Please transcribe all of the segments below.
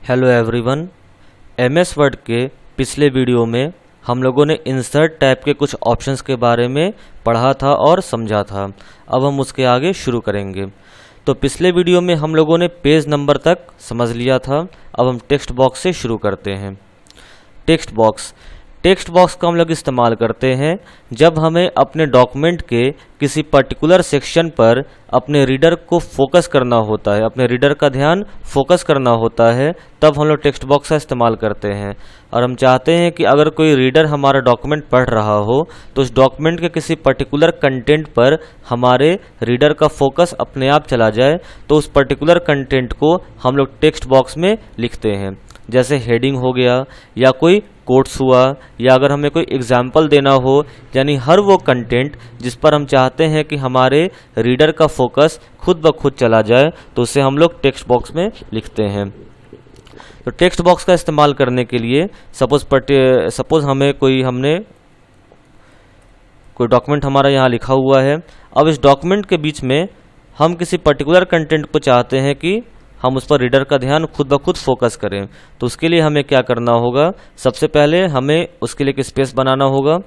Hello everyone. MS word के पिछले video में हम लोगों ने इंसर्ट टैब के कुछ ऑप्शंस के बारे में पढ़ा था और समझा था। अब हम उसके आगे शुरू करेंगे। तो पिछले वीडियो में हम लोगों ने पेज नंबर तक समझ लिया था। अब हम टेक्स्ट बॉक्स से शुरू करते हैं। टेक्स्ट बॉक्स का हम लोग इस्तेमाल करते हैं जब हमें अपने डॉक्यूमेंट के किसी पर्टिकुलर सेक्शन पर अपने रीडर को फोकस करना होता है, अपने रीडर का ध्यान फोकस करना होता है, तब हम लोग टेक्स्ट बॉक्स का इस्तेमाल करते हैं। और हम चाहते हैं कि अगर कोई रीडर हमारा डॉक्यूमेंट पढ़ रहा हो तो उस डॉक्यूमेंट के किसी पर्टिकुलर कंटेंट पर हमारे रीडर का फोकस अपने आप चला जाए, तो उस पर्टिकुलर कंटेंट को हम लोग टेक्स्ट बॉक्स में लिखते हैं। जैसे हेडिंग हो गया या कोई कोट्स हुआ, या अगर हमें कोई एग्जाम्पल देना हो, यानी हर वो कंटेंट जिस पर हम चाहते हैं कि हमारे रीडर का फोकस खुद ब खुद चला जाए, तो उसे हम लोग टेक्स्ट बॉक्स में लिखते हैं। तो टेक्स्ट बॉक्स का इस्तेमाल करने के लिए सपोज हमने कोई डॉक्यूमेंट हमारा यहाँ लिखा हुआ है। अब इस डॉक्यूमेंट के बीच में हम किसी पर्टिकुलर कंटेंट को चाहते हैं कि हम उस पर रीडर का ध्यान खुद ब खुद फोकस करें। तो उसके लिए हमें क्या करना होगा, सबसे पहले हमें उसके लिए एक स्पेस बनाना होगा।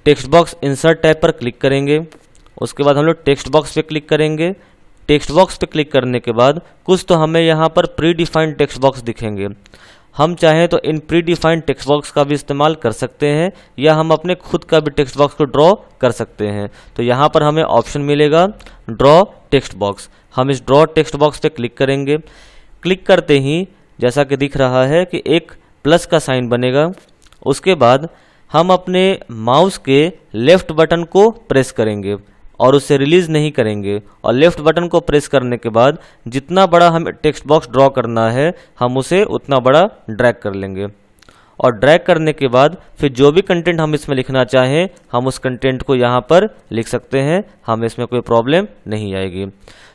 टेक्स्ट बॉक्स इंसर्ट टैब पर क्लिक करेंगे। उसके बाद हम लोग टेक्स्ट बॉक्स पे क्लिक करेंगे। टेक्स्ट बॉक्स पे क्लिक करने के बाद कुछ तो हमें यहाँ पर प्री डिफाइंड टेक्स्ट बॉक्स दिखेंगे। हम चाहें तो इन प्री डिफाइंड टेक्स्ट बॉक्स का भी इस्तेमाल कर सकते हैं, या हम अपने खुद का भी टेक्स्ट बॉक्स को ड्रॉ कर सकते हैं। तो यहाँ पर हमें ऑप्शन मिलेगा ड्रॉ टेक्स्ट बॉक्स। हम इस ड्रॉ टेक्स्ट बॉक्स पे क्लिक करेंगे। क्लिक करते ही जैसा कि दिख रहा है कि एक प्लस का साइन बनेगा। उसके बाद हम अपने माउस के लेफ्ट बटन को प्रेस करेंगे और उसे रिलीज नहीं करेंगे, और लेफ्ट बटन को प्रेस करने के बाद जितना बड़ा हमें टेक्स्ट बॉक्स ड्रॉ करना है हम उसे उतना बड़ा ड्रैग कर लेंगे। और ड्रैग करने के बाद फिर जो भी कंटेंट हम इसमें लिखना चाहें हम उस कंटेंट को यहाँ पर लिख सकते हैं, हमें इसमें कोई प्रॉब्लम नहीं आएगी।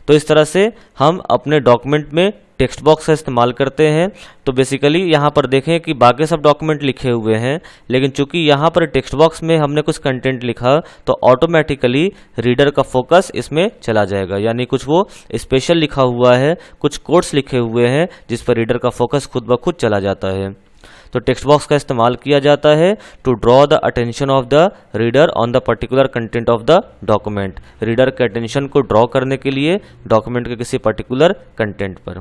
तो इस तरह से हम अपने डॉक्यूमेंट में टेक्स्ट बॉक्स का इस्तेमाल करते हैं। तो बेसिकली यहाँ पर देखें कि बाकी सब डॉक्यूमेंट लिखे हुए हैं, लेकिन चूंकि यहाँ पर टेक्स्ट बॉक्स में हमने कुछ कंटेंट लिखा तो ऑटोमेटिकली रीडर का फोकस इसमें चला जाएगा, यानी कुछ वो स्पेशल लिखा हुआ है, कुछ कोट्स लिखे हुए हैं जिस पर रीडर का फोकस खुद ब खुद चला जाता है। तो टेक्स्ट बॉक्स का इस्तेमाल किया जाता है to draw the attention of the reader on the particular content of the document. Reader के अटेंशन को ड्रॉ करने के लिए डॉक्यूमेंट के किसी पर्टिकुलर कंटेंट पर।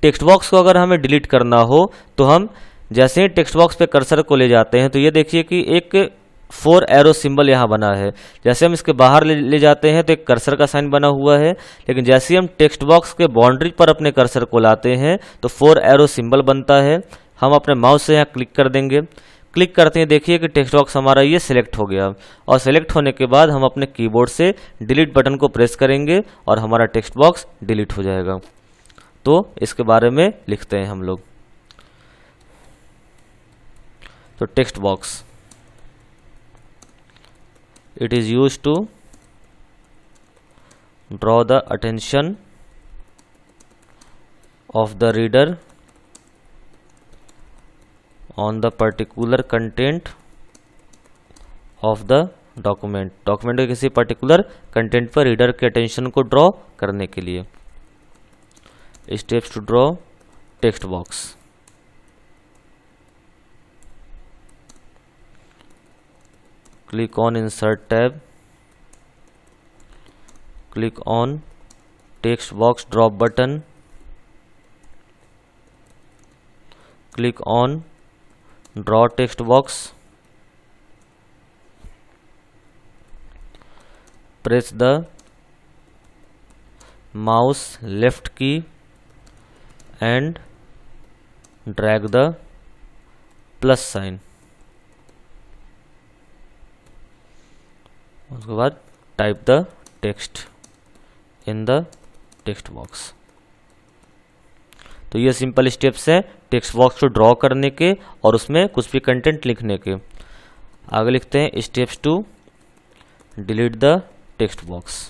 टेक्स्ट बॉक्स को अगर हमें डिलीट करना हो तो हम जैसे ही टेक्स्ट बॉक्स पे कर्सर को ले जाते हैं तो ये देखिए कि एक 4 एरो सिंबल यहाँ बना है। जैसे हम इसके बाहर ले जाते हैं तो एक कर्सर का साइन बना हुआ है, लेकिन जैसे ही हम टेक्स्ट बॉक्स के बाउंड्री पर अपने कर्सर को लाते हैं तो 4 एरो सिंबल बनता है। हम अपने माउस से यहाँ क्लिक कर देंगे। क्लिक करते हैं देखिए कि टेक्स्ट बॉक्स हमारा ये सिलेक्ट हो गया, और सिलेक्ट होने के बाद हम अपने कीबोर्ड से डिलीट बटन को प्रेस करेंगे और हमारा टेक्स्ट बॉक्स डिलीट हो जाएगा। तो इसके बारे में लिखते हैं हम लोग। तो text box, it is used to draw the attention of the reader on the particular content of the document। Document के किसी पर्टिकुलर कंटेंट पर रीडर के अटेंशन को ड्रॉ करने के लिए। Steps to draw text box. Click on Insert tab. Click on Text box drop button. Click on Draw text box. Press the mouse left key and drag the plus sign. उसके बाद type the text in the text box. तो ये simple steps हैं text box को draw करने के और उसमें कुछ भी कंटेंट लिखने के। आगे लिखते हैं steps to delete the text box.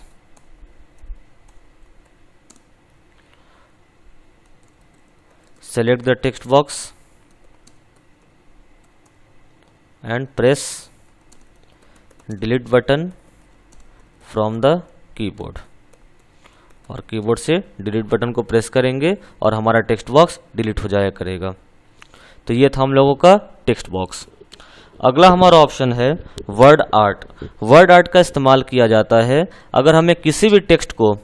Select the text box and press delete button from the keyboard और कीबोर्ड से डिलीट बटन को प्रेस करेंगे और हमारा टेक्स्ट बॉक्स डिलीट हो जाया करेगा। तो ये था हम लोगों का टेक्स्ट बॉक्स। अगला हमारा ऑप्शन है वर्ड आर्ट। वर्ड आर्ट का इस्तेमाल किया जाता है अगर हमें किसी भी टेक्स्ट को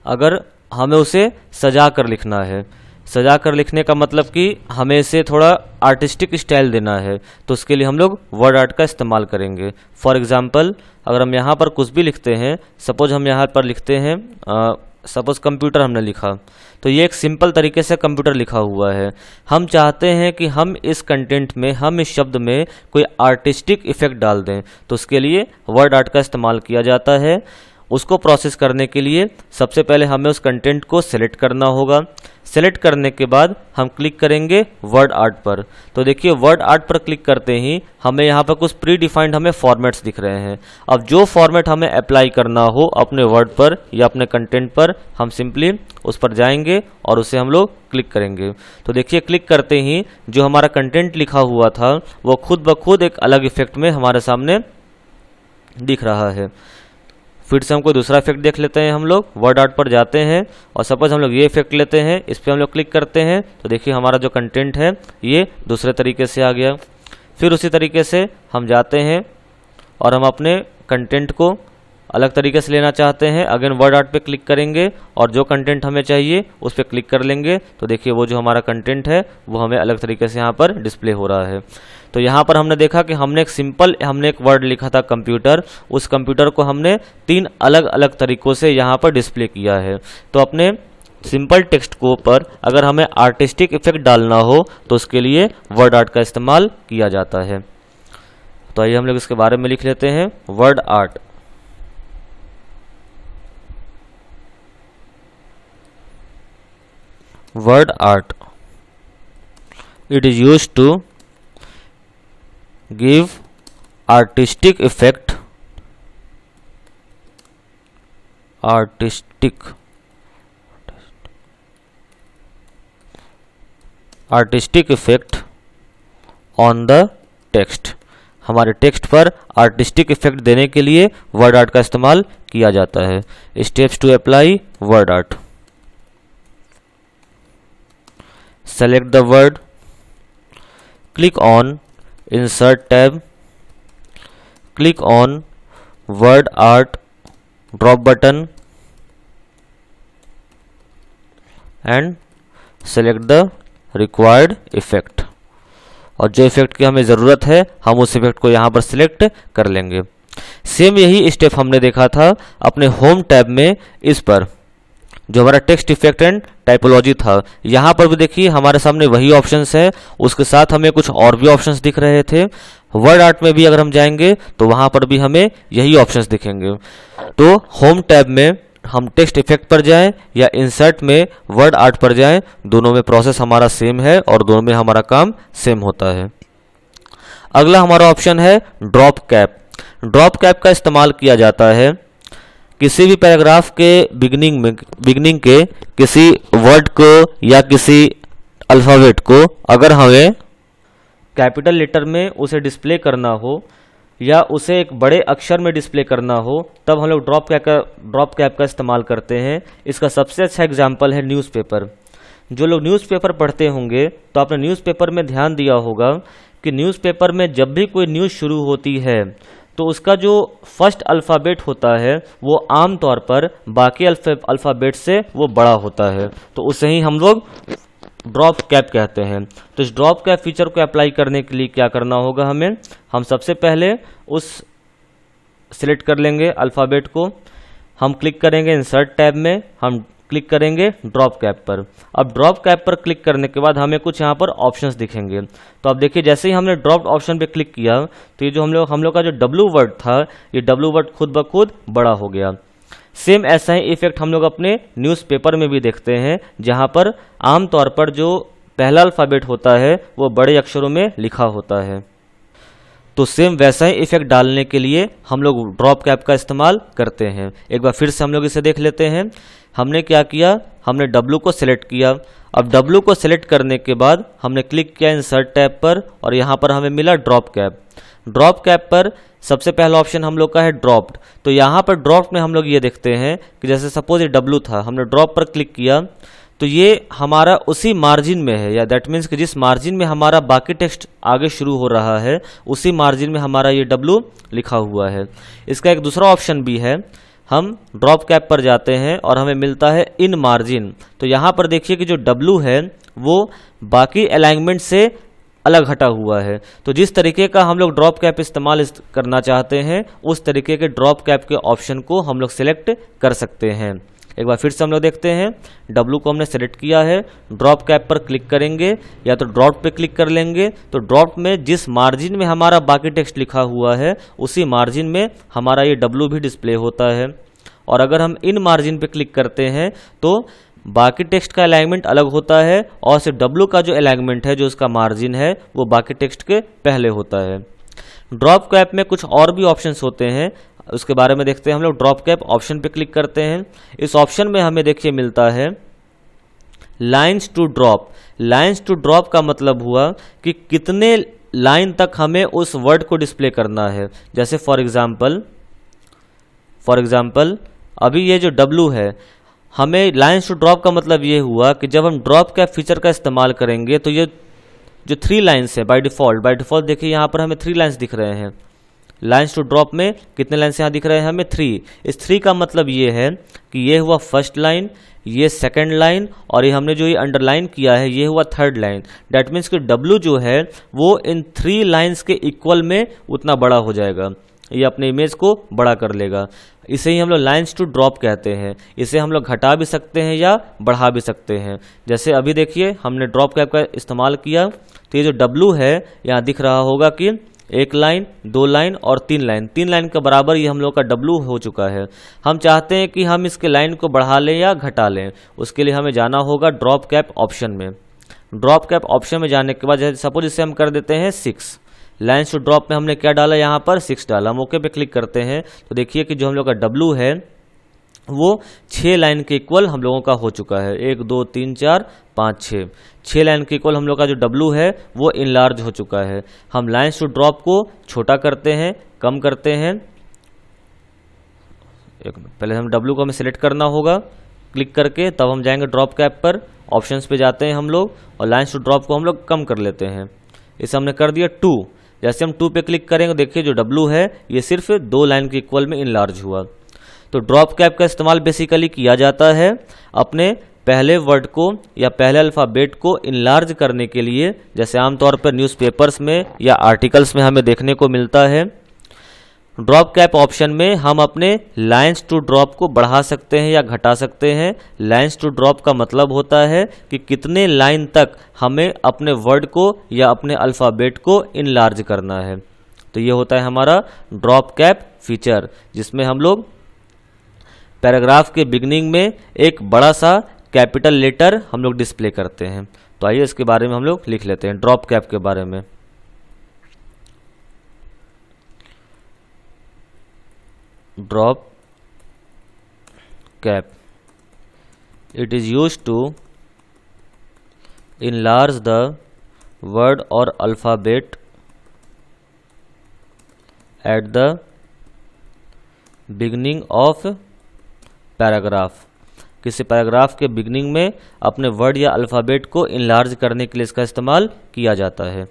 अगर हमें उसे सजा कर लिखना है। सजा कर लिखने का मतलब कि हमें इसे थोड़ा आर्टिस्टिक स्टाइल देना है, तो उसके लिए हम लोग वर्ड आर्ट का इस्तेमाल करेंगे। फॉर एग्जांपल अगर हम यहाँ पर कुछ भी लिखते हैं, सपोज हम यहाँ पर लिखते हैं सपोज कंप्यूटर हमने लिखा, तो ये एक सिंपल तरीके से कंप्यूटर लिखा हुआ है। हम चाहते हैं कि हम इस कंटेंट में, हम इस शब्द में कोई आर्टिस्टिक इफेक्ट डाल दें, तो उसके लिए वर्ड आर्ट का इस्तेमाल किया जाता है। उसको प्रोसेस करने के लिए सबसे पहले हमें उस कंटेंट को सेलेक्ट करना होगा। सेलेक्ट करने के बाद हम क्लिक करेंगे वर्ड आर्ट पर। तो देखिए वर्ड आर्ट पर क्लिक करते ही हमें यहाँ पर कुछ प्री डिफाइंड हमें फॉर्मेट्स दिख रहे हैं। अब जो फॉर्मेट हमें अप्लाई करना हो अपने वर्ड पर या अपने कंटेंट पर, हम सिंपली उस पर जाएंगे और उसे हम लोग क्लिक करेंगे। तो देखिए क्लिक करते ही जो हमारा कंटेंट लिखा हुआ था वो खुद ब खुद एक अलग इफेक्ट में हमारे सामने दिख रहा है। फिर से हम कोई दूसरा इफेक्ट देख लेते हैं। हम लोग वर्ड आर्ट पर जाते हैं और सपोज हम लोग ये इफेक्ट लेते हैं, इस पर हम लोग क्लिक करते हैं, तो देखिए हमारा जो कंटेंट है ये दूसरे तरीके से आ गया। फिर उसी तरीके से हम जाते हैं और हम अपने कंटेंट को अलग तरीके से लेना चाहते हैं, अगेन वर्ड आर्ट पे क्लिक करेंगे और जो कंटेंट हमें चाहिए उस पर क्लिक कर लेंगे। तो देखिए वो जो हमारा कंटेंट है वो हमें अलग तरीके से यहाँ पर डिस्प्ले हो रहा है। तो यहाँ पर हमने देखा कि हमने एक वर्ड लिखा था कंप्यूटर, उस कंप्यूटर को हमने 3 अलग अलग तरीक़ों से यहाँ पर डिस्प्ले किया है। तो अपने सिंपल टेक्स्ट को पर अगर हमें आर्टिस्टिक इफेक्ट डालना हो तो उसके लिए वर्ड आर्ट का इस्तेमाल किया जाता है। तो आइए हम लोग इसके बारे में लिख लेते हैं word art. Word art, it is used to give artistic effect on the text। हमारे टेक्स्ट पर आर्टिस्टिक इफेक्ट देने के लिए वर्ड आर्ट का इस्तेमाल किया जाता है। Steps to apply word art: select the word, click on insert tab, click on word art drop button and select the required effect। और जो इफेक्ट की हमें ज़रूरत है हम उस इफेक्ट को यहाँ पर सिलेक्ट कर लेंगे। सेम यही स्टेप हमने देखा था अपने होम टैब में। इस पर जो हमारा टेक्स्ट इफेक्ट एंड टाइपोलॉजी था, यहाँ पर भी देखिए हमारे सामने वही ऑप्शंस है, उसके साथ हमें कुछ और भी ऑप्शंस दिख रहे थे। वर्ड आर्ट में भी अगर हम जाएंगे तो वहाँ पर भी हमें यही ऑप्शंस दिखेंगे। तो होम टैब में हम टेक्स्ट इफेक्ट पर जाएं या इंसर्ट में वर्ड आर्ट पर जाएं, दोनों में प्रोसेस हमारा सेम है और दोनों में हमारा काम सेम होता है। अगला हमारा ऑप्शन है ड्रॉप कैप। ड्रॉप कैप का इस्तेमाल किया जाता है किसी भी पैराग्राफ के बिगनिंग के किसी वर्ड को या किसी अल्फ़ाबेट को अगर हमें कैपिटल लेटर में उसे डिस्प्ले करना हो या उसे एक बड़े अक्षर में डिस्प्ले करना हो, तब हम लोग ड्रॉप कैप का इस्तेमाल करते हैं। इसका सबसे अच्छा एग्जाम्पल है न्यूज़पेपर। जो लोग न्यूज़पेपर पढ़ते होंगे तो आपने न्यूज़पेपर में ध्यान दिया होगा कि न्यूज़पेपर में जब भी कोई न्यूज़ शुरू होती है तो उसका जो फर्स्ट अल्फ़ाबेट होता है वो आम तौर पर बाकी अल्फ़ाबेट से वो बड़ा होता है, तो उसे ही हम लोग ड्रॉप कैप कहते हैं। तो इस ड्रॉप कैप फीचर को अप्लाई करने के लिए क्या करना होगा हमें, हम सबसे पहले उस सिलेक्ट कर लेंगे अल्फ़ाबेट को, हम क्लिक करेंगे इंसर्ट टैब में, हम क्लिक करेंगे ड्रॉप कैप पर। अब ड्रॉप कैप पर क्लिक करने के बाद हमें कुछ यहाँ पर ऑप्शंस दिखेंगे। तो अब देखिए जैसे ही हमने ड्रॉप ऑप्शन पे क्लिक किया तो ये जो हम लोग का जो डब्ल्यू वर्ड था, ये डब्ल्यू वर्ड खुद ब खुद बड़ा हो गया। सेम ऐसा ही इफेक्ट हम लोग अपने न्यूज़पेपर में भी देखते हैं, जहाँ पर आमतौर पर जो पहला अल्फ़ाबेट होता है वो बड़े अक्षरों में लिखा होता है। तो सेम वैसा ही इफेक्ट डालने के लिए हम लोग ड्रॉप कैप का इस्तेमाल करते हैं। एक बार फिर से हम लोग इसे देख लेते हैं। हमने क्या किया, हमने W को सिलेक्ट किया। अब W को सिलेक्ट करने के बाद हमने क्लिक किया इंसर्ट टैब पर और यहाँ पर हमें मिला ड्रॉप कैप। ड्रॉप कैप पर सबसे पहला ऑप्शन हम लोग का है ड्रॉप्ड। तो यहाँ पर ड्रॉप्ड में हम लोग ये देखते हैं कि जैसे सपोज ये W था, हमने ड्रॉप पर क्लिक किया तो ये हमारा उसी मार्जिन में है, या दैट मीन्स कि जिस मार्जिन में हमारा बाकी टेक्स्ट आगे शुरू हो रहा है उसी मार्जिन में हमारा ये W लिखा हुआ है। इसका एक दूसरा ऑप्शन भी है, हम ड्रॉप कैप पर जाते हैं और हमें मिलता है इन मार्जिन। तो यहाँ पर देखिए कि जो W है वो बाकी अलाइनमेंट से अलग हटा हुआ है। तो जिस तरीके का हम लोग ड्रॉप कैप इस्तेमाल करना चाहते हैं उस तरीके के ड्रॉप कैप के ऑप्शन को हम लोग सिलेक्ट कर सकते हैं। एक बार फिर से हम लोग देखते हैं, W को हमने सेलेक्ट किया है, ड्रॉप कैप पर क्लिक करेंगे या तो ड्रॉप पे क्लिक कर लेंगे तो ड्रॉप में जिस मार्जिन में हमारा बाकी टेक्स्ट लिखा हुआ है उसी मार्जिन में हमारा ये W भी डिस्प्ले होता है। और अगर हम इन मार्जिन पे क्लिक करते हैं तो बाकी टेक्स्ट का अलाइनमेंट अलग होता है और सिर्फ W का जो अलाइनमेंट है, जो उसका मार्जिन है, वो बाकी टेक्स्ट के पहले होता है। ड्रॉप कैप में कुछ और भी ऑप्शंस होते हैं, उसके बारे में देखते हैं। हम लोग ड्रॉप कैप ऑप्शन पे क्लिक करते हैं। इस ऑप्शन में हमें देखिए मिलता है lines to drop. Lines to drop का मतलब हुआ कि कितने लाइन तक हमें उस वर्ड को डिस्प्ले करना है। जैसे फॉर एग्जाम्पल अभी ये जो W है, हमें लाइन्स टू ड्रॉप का मतलब ये हुआ कि जब हम ड्रॉप कैप फीचर का इस्तेमाल करेंगे तो ये जो 3 लाइन्स है बाय डिफ़ॉल्ट देखिए यहाँ पर हमें 3 लाइन्स दिख रहे हैं। लाइन्स टू ड्रॉप में कितने लाइन्स यहाँ दिख रहे हैं हमें 3। इस 3 का मतलब ये है कि ये हुआ फर्स्ट लाइन, ये सेकंड लाइन और ये हमने जो ये अंडरलाइन किया है ये हुआ थर्ड लाइन। डैट मीन्स कि W जो है वो इन 3 लाइन्स के इक्वल में उतना बड़ा हो जाएगा, ये अपने इमेज को बड़ा कर लेगा। इसे ही हम लोग लाइन्स टू ड्रॉप कहते हैं। इसे हम लोग घटा भी सकते हैं या बढ़ा भी सकते हैं। जैसे अभी देखिए हमने ड्रॉप कैप का इस्तेमाल किया तो ये जो W है यहाँ दिख रहा होगा कि 1 लाइन, 2 लाइन और 3 लाइन। 3 लाइन के बराबर ये हम लोग का W हो चुका है। हम चाहते हैं कि हम इसके लाइन को बढ़ा लें या घटा लें, उसके लिए हमें जाना होगा ड्रॉप कैप ऑप्शन में। ड्रॉप कैप ऑप्शन में जाने के बाद जैसे सपोज इसे हम कर देते हैं 6। लाइन्स टू ड्रॉप में हमने क्या डाला, यहाँ पर 6 डाला। हम ओके पे क्लिक करते हैं तो देखिए कि जो हम लोग का W है वो 6 लाइन के इक्वल हम लोगों का हो चुका है। 1 2 3 4 5 6 6 लाइन के इक्वल हम लोग का जो W है वो इनलार्ज हो चुका है। हम लाइन्स टू ड्रॉप को छोटा करते हैं, कम करते हैं। पहले हम W को हमें सिलेक्ट करना होगा क्लिक करके, तब हम जाएंगे ड्रॉप कैप पर, ऑप्शंस पे जाते हैं हम लोग और लाइन्स टू ड्रॉप को हम लोग कम कर लेते हैं। इसे हमने कर दिया 2। जैसे हम 2 पे क्लिक करेंगे देखिए जो W है ये सिर्फ 2 लाइन के इक्वल में इनलार्ज हुआ। तो ड्रॉप कैप का इस्तेमाल बेसिकली किया जाता है अपने पहले वर्ड को या पहले अल्फ़ाबेट को इनलार्ज करने के लिए, जैसे आमतौर पर न्यूज़पेपर्स में या आर्टिकल्स में हमें देखने को मिलता है। ड्रॉप कैप ऑप्शन में हम अपने लाइन्स टू ड्रॉप को बढ़ा सकते हैं या घटा सकते हैं। लाइन्स टू ड्रॉप का मतलब होता है कि कितने लाइन तक हमें अपने वर्ड को या अपने अल्फ़ाबेट को इनलार्ज करना है। तो ये होता है हमारा ड्रॉप कैप फीचर, जिसमें हम लोग पैराग्राफ के बिगनिंग में एक बड़ा सा कैपिटल लेटर हम लोग डिस्प्ले करते हैं। तो आइए इसके बारे में हम लोग लिख लेते हैं, ड्रॉप कैप के बारे में। Drop cap, it is used to enlarge the word or alphabet at the beginning of paragraph। किसी पैराग्राफ के बिगनिंग में अपने वर्ड या अल्फ़ाबेट को इनलार्ज करने के लिए इसका इस्तेमाल किया जाता है।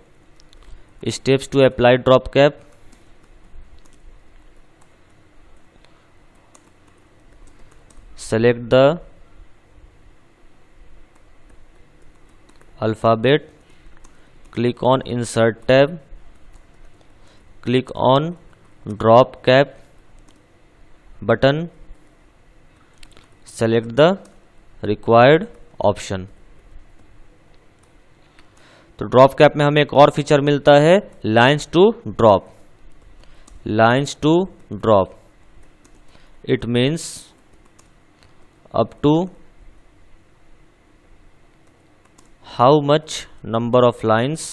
Steps to apply drop cap, select the alphabet, click on insert tab, click on drop cap button, select the required option। तो ड्रॉप कैप में हमें एक और फीचर मिलता है lines to drop. Lines to drop, it means up to how much number of lines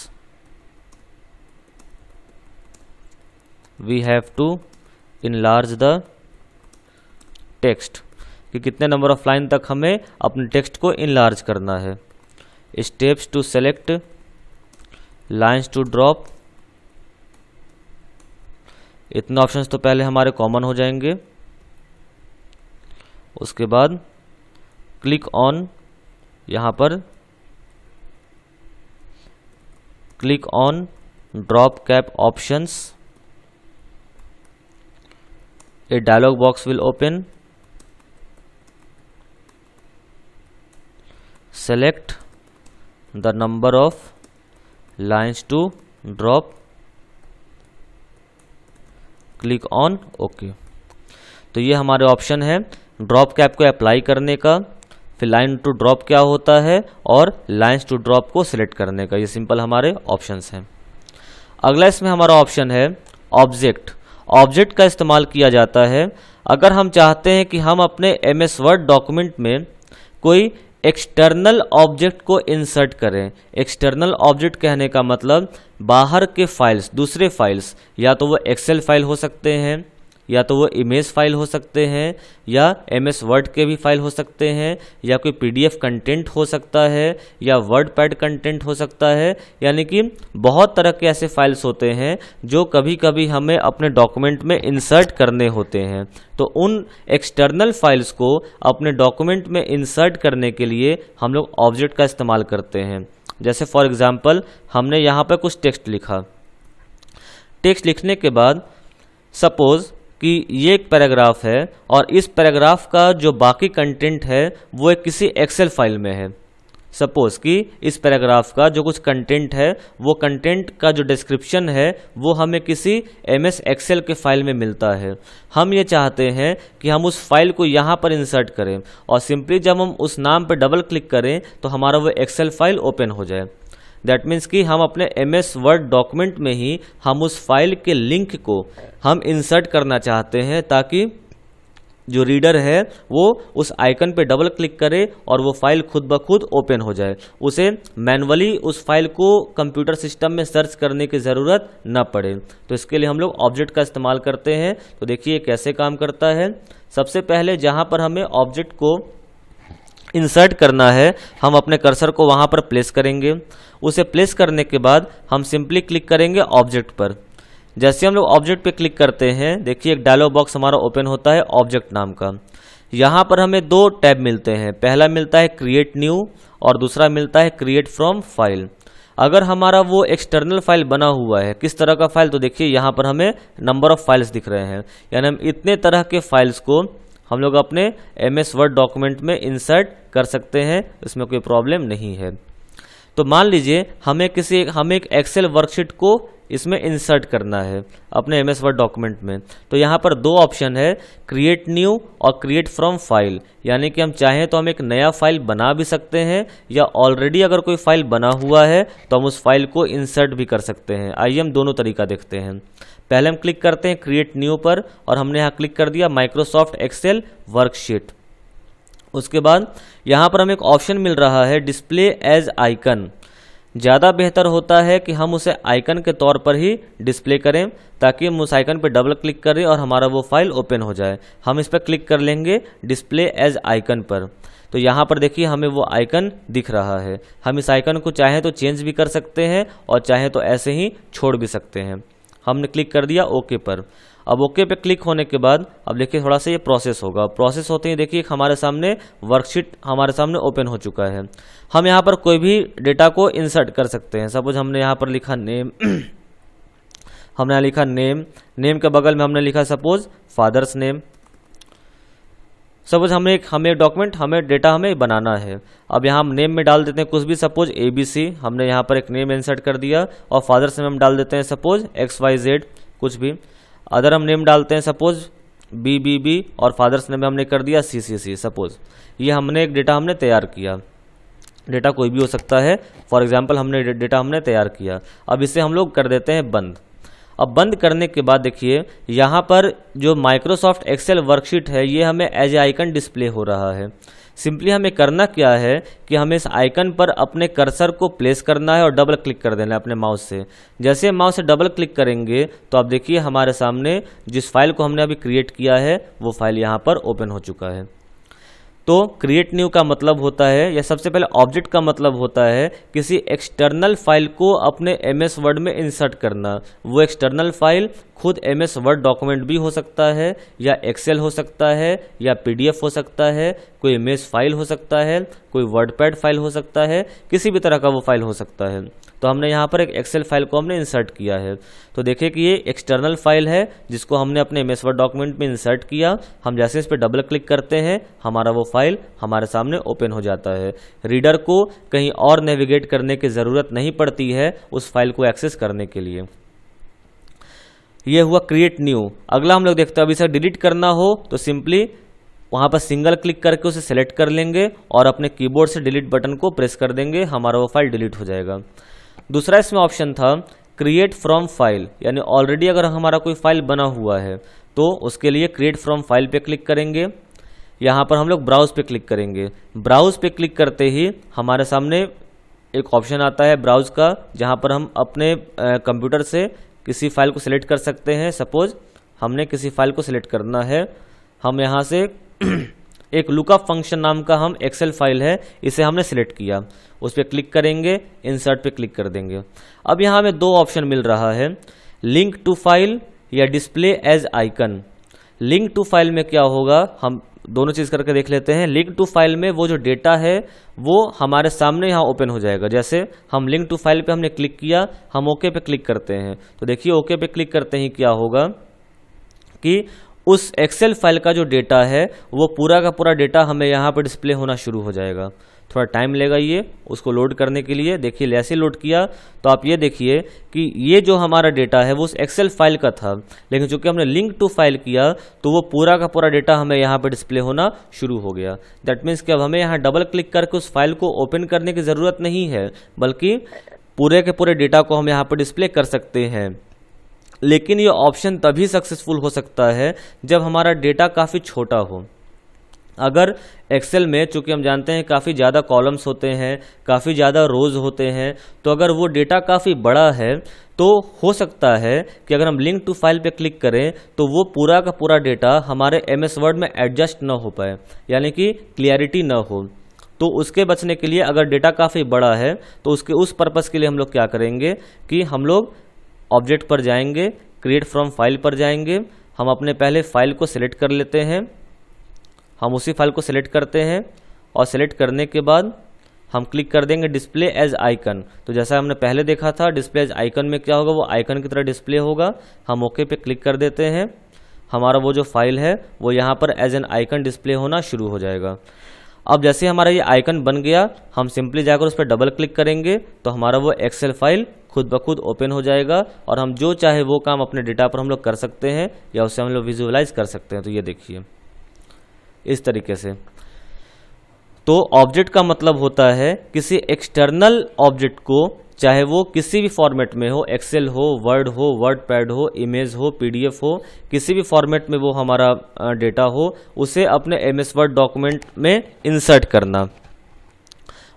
we have to enlarge the text, कि कितने number of line तक हमें अपने टेक्स्ट को इनलार्ज करना है। Steps to select lines to drop, इतने options तो पहले हमारे कॉमन हो जाएंगे। उसके बाद क्लिक ऑन, यहाँ पर click on drop cap options. A dialog box will open. Select the number of lines to drop. Click on OK। तो ये हमारे ऑप्शन है ड्रॉप कैप को अप्लाई करने का, फिर लाइन टू ड्रॉप क्या होता है और लाइन्स टू ड्रॉप को सिलेक्ट करने का। ये सिंपल हमारे ऑप्शंस हैं। अगला इसमें हमारा ऑप्शन है ऑब्जेक्ट। ऑब्जेक्ट का इस्तेमाल किया जाता है अगर हम चाहते हैं कि हम अपने MS वर्ड डॉक्यूमेंट में कोई एक्सटर्नल ऑब्जेक्ट को इंसर्ट करें। एक्सटर्नल ऑब्जेक्ट कहने का मतलब बाहर के फाइल्स, दूसरे फाइल्स, या तो वो एक्सेल फाइल हो सकते हैं, या तो वो इमेज फाइल हो सकते हैं, या MS वर्ड के भी फाइल हो सकते हैं, या कोई PDF कंटेंट हो सकता है, या वर्ड पैड कंटेंट हो सकता है। यानी कि बहुत तरह के ऐसे फाइल्स होते हैं जो कभी कभी हमें अपने डॉक्यूमेंट में इंसर्ट करने होते हैं। तो उन एक्सटर्नल फाइल्स को अपने डॉक्यूमेंट में इंसर्ट करने के लिए हम लोग ऑब्जेक्ट का इस्तेमाल करते हैं। जैसे फॉर एग्जांपल हमने यहाँ पर कुछ टेक्स्ट लिखा। टेक्स्ट लिखने के बाद सपोज कि ये एक पैराग्राफ है और इस पैराग्राफ का जो बाकी कंटेंट है वो एक किसी एक्सेल फाइल में है। सपोज कि इस पैराग्राफ का जो कुछ कंटेंट है वो कंटेंट का जो डिस्क्रिप्शन है वो हमें किसी MS एक्सेल के फाइल में मिलता है। हम ये चाहते हैं कि हम उस फाइल को यहाँ पर इंसर्ट करें और सिंपली जब हम उस नाम पर डबल क्लिक करें तो हमारा वो एक्सेल फाइल ओपन हो जाए। दैट मीन्स कि हम अपने MS वर्ड डॉक्यूमेंट में ही हम उस फाइल के लिंक को हम इंसर्ट करना चाहते हैं ताकि जो रीडर है वो उस आइकन पे डबल क्लिक करे और वो फाइल खुद ब खुद ओपन हो जाए। उसे मैन्युअली उस फाइल को कंप्यूटर सिस्टम में सर्च करने की ज़रूरत न पड़े। तो इसके लिए हम लोग ऑब्जेक्ट का इस्तेमाल करते हैं। तो देखिए कैसे काम करता है। सबसे पहले जहाँ पर हमें ऑब्जेक्ट को इंसर्ट करना है हम अपने कर्सर को वहाँ पर प्लेस करेंगे। उसे प्लेस करने के बाद हम सिंपली क्लिक करेंगे ऑब्जेक्ट पर। जैसे हम लोग ऑब्जेक्ट पे क्लिक करते हैं देखिए एक डायलॉग बॉक्स हमारा ओपन होता है ऑब्जेक्ट नाम का। यहाँ पर हमें दो टैब मिलते हैं, पहला मिलता है क्रिएट न्यू और दूसरा मिलता है क्रिएट फ्रॉम फाइल। अगर हमारा वो एक्सटर्नल फाइल बना हुआ है, किस तरह का फाइल, तो देखिए यहाँ पर हमें नंबर ऑफ फाइल्स दिख रहे हैं, यानी हम इतने तरह के फाइल्स को हम लोग अपने MS वर्ड डॉक्यूमेंट में इंसर्ट कर सकते हैं, इसमें कोई प्रॉब्लम नहीं है। तो मान लीजिए हमें एक एक्सेल वर्कशीट को इसमें इंसर्ट करना है अपने MS वर्ड डॉक्यूमेंट में। तो यहाँ पर दो ऑप्शन है, क्रिएट न्यू और क्रिएट फ्रॉम फाइल। यानी कि हम चाहें तो हम एक नया फाइल बना भी सकते हैं या ऑलरेडी अगर कोई फाइल बना हुआ है तो हम उस फाइल को इंसर्ट भी कर सकते हैं। आइए हम दोनों तरीका देखते हैं। पहले हम क्लिक करते हैं क्रिएट न्यू पर और हमने यहाँ क्लिक कर दिया माइक्रोसॉफ्ट एक्सेल वर्कशीट। उसके बाद यहाँ पर हमें एक ऑप्शन मिल रहा है डिस्प्ले एज आइकन। ज़्यादा बेहतर होता है कि हम उसे आइकन के तौर पर ही डिस्प्ले करें ताकि हम उस आइकन पर डबल क्लिक करें और हमारा वो फाइल ओपन हो जाए। हम इस पर क्लिक कर लेंगे डिस्प्ले एज आइकन पर। तो यहाँ पर देखिए हमें वो आइकन दिख रहा है। हम इस आइकन को चाहें तो चेंज भी कर सकते हैं और चाहें तो ऐसे ही छोड़ भी सकते हैं। हमने क्लिक कर दिया ओके पर। अब ओके पे क्लिक होने के बाद अब देखिए थोड़ा सा ये प्रोसेस होगा। प्रोसेस होते ही देखिए हमारे सामने वर्कशीट हमारे सामने ओपन हो चुका है। हम यहाँ पर कोई भी डेटा को इंसर्ट कर सकते हैं। सपोज हमने यहाँ पर लिखा नेम हमने यहाँ लिखा नेम के बगल में हमने लिखा सपोज फादर्स नेम। सपोज हमें डॉक्यूमेंट डेटा बनाना है। अब यहाँ हम नेम में डाल देते हैं कुछ भी, सपोज ABC। हमने यहाँ पर एक नेम इंसर्ट कर दिया और फादर्स नेम हम डाल देते हैं सपोज XYZ कुछ भी। अदर हम नेम डालते हैं सपोज BBB और फादर्स नेम हमने कर दिया CCC। सपोज ये हमने एक डेटा तैयार किया। डेटा कोई भी हो सकता है। फॉर एग्जांपल हमने डेटा तैयार किया। अब इसे हम लोग कर देते हैं बंद। अब बंद करने के बाद देखिए यहाँ पर जो माइक्रोसॉफ्ट एक्सेल वर्कशीट है ये हमें एज ए आइकन डिस्प्ले हो रहा है। सिंपली हमें करना क्या है कि हमें इस आइकन पर अपने कर्सर को प्लेस करना है और डबल क्लिक कर देना है अपने माउस से। जैसे माउस से डबल क्लिक करेंगे तो आप देखिए हमारे सामने जिस फाइल को हमने अभी क्रिएट किया है वो फाइल यहाँ पर ओपन हो चुका है। तो क्रिएट न्यू का मतलब होता है, या सबसे पहले ऑब्जेक्ट का मतलब होता है किसी एक्सटर्नल फाइल को अपने MS वर्ड में इंसर्ट करना। वो एक्सटर्नल फाइल खुद MS वर्ड डॉक्यूमेंट भी हो सकता है, या एक्सेल हो सकता है, या PDF हो सकता है, कोई इमेज फाइल हो सकता है, कोई वर्डपैड फाइल हो सकता है, किसी भी तरह का वो फाइल हो सकता है। तो हमने यहाँ पर एक एक्सेल फाइल को हमने इंसर्ट किया है। तो देखिए कि ये एक्सटर्नल फाइल है जिसको हमने अपने MS वर्ड डॉक्यूमेंट में इंसर्ट किया। हम जैसे इस पर डबल क्लिक करते हैं हमारा वो फाइल हमारे सामने ओपन हो जाता है। रीडर को कहीं और नेविगेट करने की ज़रूरत नहीं पड़ती है उस फाइल को एक्सेस करने के लिए। ये हुआ क्रिएट न्यू। अगला हम लोग देखते हैं, अब इसे डिलीट करना हो तो सिंपली वहाँ पर सिंगल क्लिक करके उसे सेलेक्ट कर लेंगे और अपने कीबोर्ड से डिलीट बटन को प्रेस कर देंगे, हमारा वो फाइल डिलीट हो जाएगा। दूसरा इसमें ऑप्शन था क्रिएट फ्रॉम फाइल, यानी ऑलरेडी अगर हमारा कोई फाइल बना हुआ है तो उसके लिए क्रिएट फ्रॉम फाइल पे क्लिक करेंगे। यहाँ पर हम लोग ब्राउज पे क्लिक करेंगे। ब्राउज पे क्लिक करते ही हमारे सामने एक ऑप्शन आता है ब्राउज का, जहाँ पर हम अपने कंप्यूटर से किसी फाइल को सिलेक्ट कर सकते हैं। सपोज हमने किसी फाइल को सिलेक्ट करना है, हम यहाँ से एक लुकअप फंक्शन नाम का हम एक्सेल फाइल है, इसे हमने सिलेक्ट किया, उस पर क्लिक करेंगे, इंसर्ट पे क्लिक कर देंगे। अब यहाँ हमें दो ऑप्शन मिल रहा है, लिंक टू फाइल या display as icon. Link to file में क्या होगा, हम दोनों चीज़ करके देख लेते हैं। लिंक टू फाइल में वो जो डेटा है वो हमारे सामने यहाँ ओपन हो जाएगा। जैसे हम लिंक टू फाइल पे हमने क्लिक किया, हम ओके पे क्लिक करते हैं, तो देखिए ओके पे क्लिक करते ही क्या होगा कि उस एक्सेल फाइल का जो डेटा है वो पूरा का पूरा डेटा हमें यहाँ पर डिस्प्ले होना शुरू हो जाएगा। थोड़ा टाइम लेगा ये उसको लोड करने के लिए। देखिए जैसे लोड किया तो आप ये देखिए कि ये जो हमारा डेटा है वो उस एक्सेल फाइल का था, लेकिन चूंकि हमने लिंक टू फाइल किया तो वो पूरा का पूरा डेटा हमें यहाँ पर डिस्प्ले होना शुरू हो गया। दैट मीन्स कि अब हमें यहाँ डबल क्लिक करके उस फाइल को ओपन करने की ज़रूरत नहीं है, बल्कि पूरे के पूरे डेटा को हम यहाँ पर डिस्प्ले कर सकते हैं। लेकिन ये ऑप्शन तभी सक्सेसफुल हो सकता है जब हमारा डेटा काफ़ी छोटा हो। अगर एक्सेल में चूंकि हम जानते हैं काफ़ी ज़्यादा कॉलम्स होते हैं, काफ़ी ज़्यादा रोज़ होते हैं, तो अगर वो डेटा काफ़ी बड़ा है तो हो सकता है कि अगर हम लिंक टू फाइल पे क्लिक करें तो वो पूरा का पूरा डेटा हमारे MS वर्ड में एडजस्ट ना हो पाए, यानी कि क्लियरिटी ना हो। तो उसके बचने के लिए अगर डेटा काफ़ी बड़ा है तो उस पर्पज़ के लिए हम लोग क्या करेंगे कि हम लोग ऑब्जेक्ट पर जाएंगे, क्रिएट फ्रॉम फाइल पर जाएंगे, हम अपने पहले फाइल को सिलेक्ट कर लेते हैं, हम उसी फाइल को सिलेक्ट करते हैं और सिलेक्ट करने के बाद हम क्लिक कर देंगे डिस्प्ले एज आइकन। तो जैसा हमने पहले देखा था डिस्प्ले एज आइकन में क्या होगा, वो आइकन की तरह डिस्प्ले होगा। हम ओके पे क्लिक कर देते हैं, हमारा वो जो फाइल है वो यहाँ पर एज एन आइकन डिस्प्ले होना शुरू हो जाएगा। अब जैसे हमारा ये आइकन बन गया, हम सिंपली जाकर उस पर डबल क्लिक करेंगे तो हमारा वो एक्सेल फाइल खुद ब खुद ओपन हो जाएगा और हम जो चाहे वो काम अपने डेटा पर हम लोग कर सकते हैं या उसे हम लोग विजुअलाइज कर सकते हैं। तो ये देखिए इस तरीके से। तो ऑब्जेक्ट का मतलब होता है किसी एक्सटर्नल ऑब्जेक्ट को, चाहे वो किसी भी फॉर्मेट में हो, एक्सेल हो, वर्ड हो, वर्डपैड हो, इमेज हो, PDF हो, किसी भी फॉर्मेट में वो हमारा डेटा हो, उसे अपने MS वर्ड डॉक्यूमेंट में इंसर्ट करना।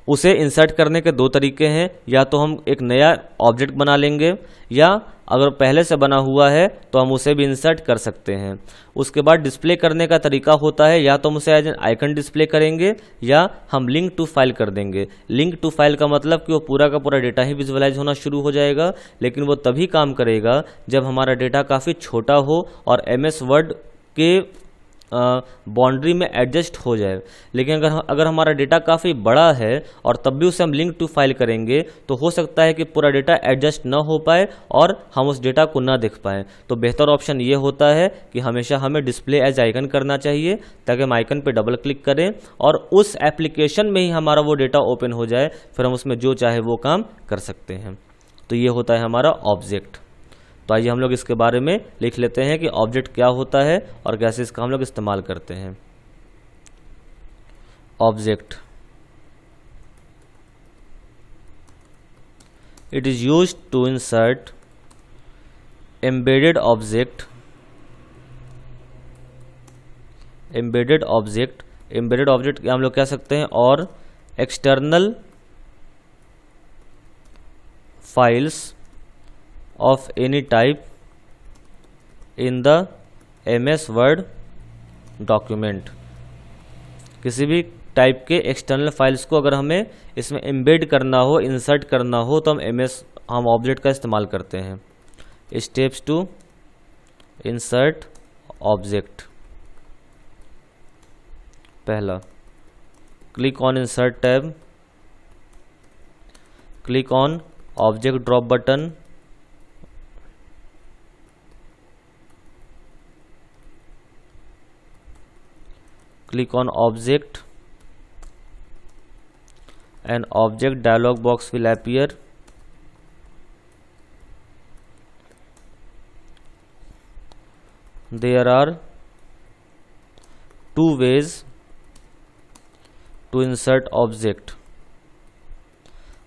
उसे इंसर्ट करने के दो तरीके हैं, या तो हम एक नया ऑब्जेक्ट बना लेंगे, या अगर पहले से बना हुआ है तो हम उसे भी इंसर्ट कर सकते हैं। उसके बाद डिस्प्ले करने का तरीका होता है, या तो हम उसे एज एन आइकन डिस्प्ले करेंगे या हम लिंक टू फाइल कर देंगे। लिंक टू फाइल का मतलब कि वो पूरा का पूरा डेटा ही विजुअलाइज होना शुरू हो जाएगा, लेकिन वो तभी काम करेगा जब हमारा डेटा काफ़ी छोटा हो और MS वर्ड के बाउंड्री में एडजस्ट हो जाए। लेकिन अगर हमारा डेटा काफ़ी बड़ा है और तब भी उसे हम लिंक टू फाइल करेंगे तो हो सकता है कि पूरा डेटा एडजस्ट ना हो पाए और हम उस डेटा को ना देख पाएँ। तो बेहतर ऑप्शन ये होता है कि हमेशा हमें डिस्प्ले एज आइकन करना चाहिए, ताकि हम आइकन पे डबल क्लिक करें और उस एप्लीकेशन में ही हमारा वो डेटा ओपन हो जाए, फिर हम उसमें जो चाहे वो काम कर सकते हैं। तो ये होता है हमारा ऑब्जेक्ट। तो आइए हम लोग इसके बारे में लिख लेते हैं कि ऑब्जेक्ट क्या होता है और कैसे इसका हम लोग इस्तेमाल करते हैं। Object, it is used to insert embedded object. Embedded object हम लोग कह सकते हैं, और external files of any type in the MS Word document। किसी भी टाइप के एक्सटर्नल फाइल्स को अगर हमें इसमें एम्बेड करना हो, इंसर्ट करना हो, तो हम ऑब्जेक्ट का इस्तेमाल करते हैं। Steps to insert object. पहला, click on insert tab, click on object drop button, click on object, an object dialog box will appear. There are two ways to insert object.